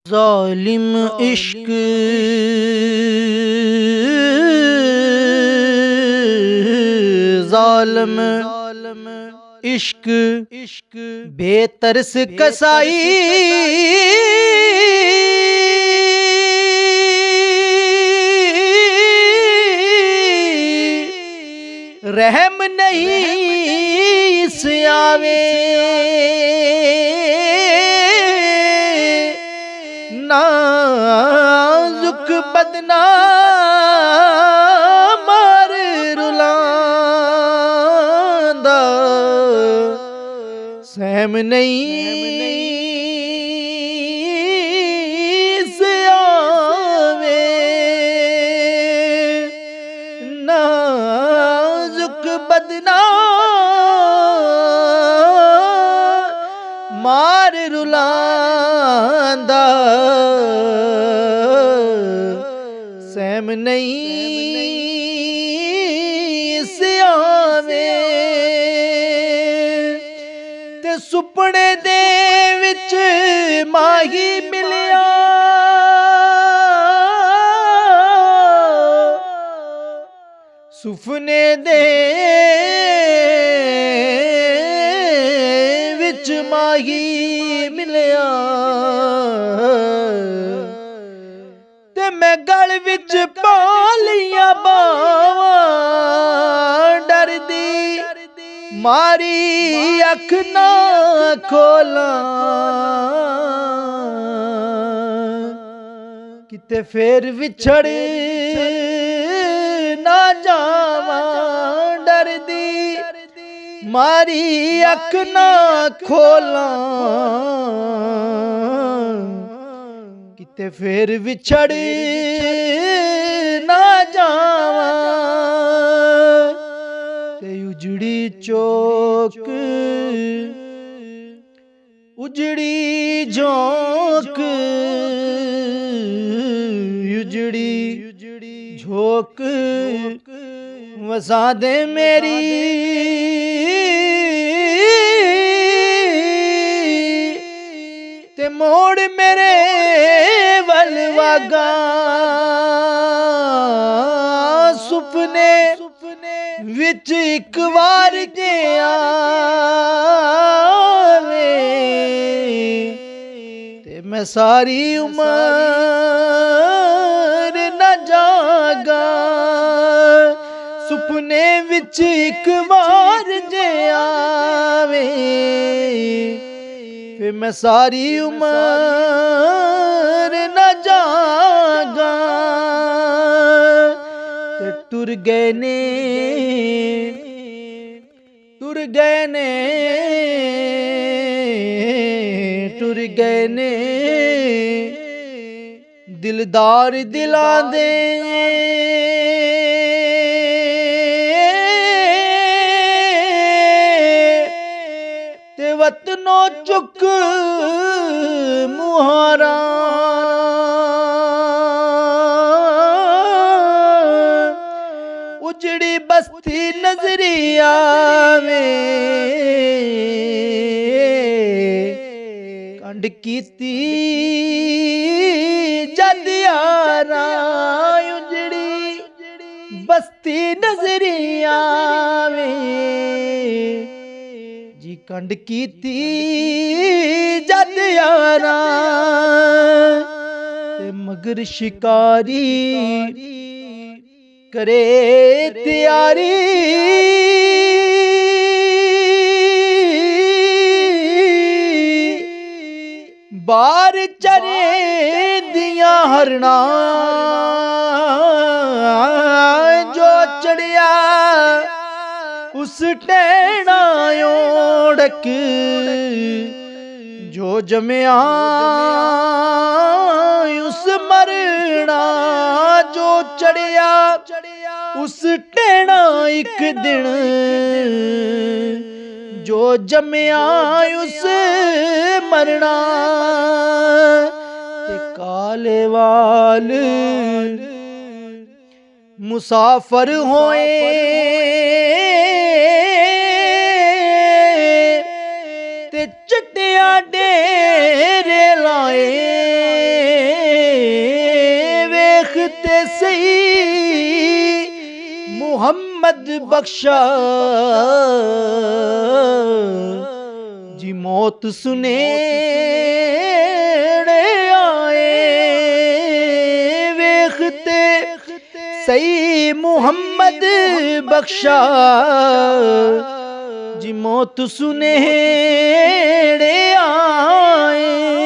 ज़ालिम इश्क ज़ालिम इश्क बेतरस कसाई रहम नहीं इस आवे नाजुक बदना मार रुलांदा सहम नहीं से आवे नाजुक बदना मार रुलांदा सहम नहीं से आवे ते सुपने दे विच माही मिलिया सुपने दे विच माही मिलिया ते मैं गल विच पा लिया बावां डरदी मारी अख ना खोलां किते फेर विछड़ ना जावां डरदी मारी अख ना खोलां किते फेर विछड़ ना जावां ते उजड़ी चौक उजड़ी झोंक उजड़ी झोंक वसा दे मेरी ते मोड़ मेरे वल वागा सुपने विच एक बार जे आवे ते मैं सारी उमर न जागा सुपने विच एक बार जे आवे फिर मैं सारी उमर न जागा ते टुर गए ने टुर गए ने टुर गए ने दिलदार दिला दे ते वतनों चुक मुहारा उजड़ी बस्ती नजरी आवे कंड कीती जद यारा उजड़ी बस्ती नजरी आवे जी कंड कीती जद यारा ते मगर शिकारी करे तैयारी बार चरे दिया हरना जो चढ़िया उस टैना ओढ़क जो जमया उस मरना जो चढ़िया उस टैना एक दिन जो जमया उस मरना ते काले वाल मुसाफर होए ते चिट्टिया डेरे लाए ਮੁਹੰਮਦ ਬਖਸ਼ਾ ਜੀ ਮੌਤ ਸੁਨੇੜੇ ਆਏ ਵੇਖਤੇ ਸਹੀ ਮੁਹੰਮਦ ਬਖਸ਼ਾ ਜੀ ਮੌਤ ਸੁਨੇੜੇ ਆਏ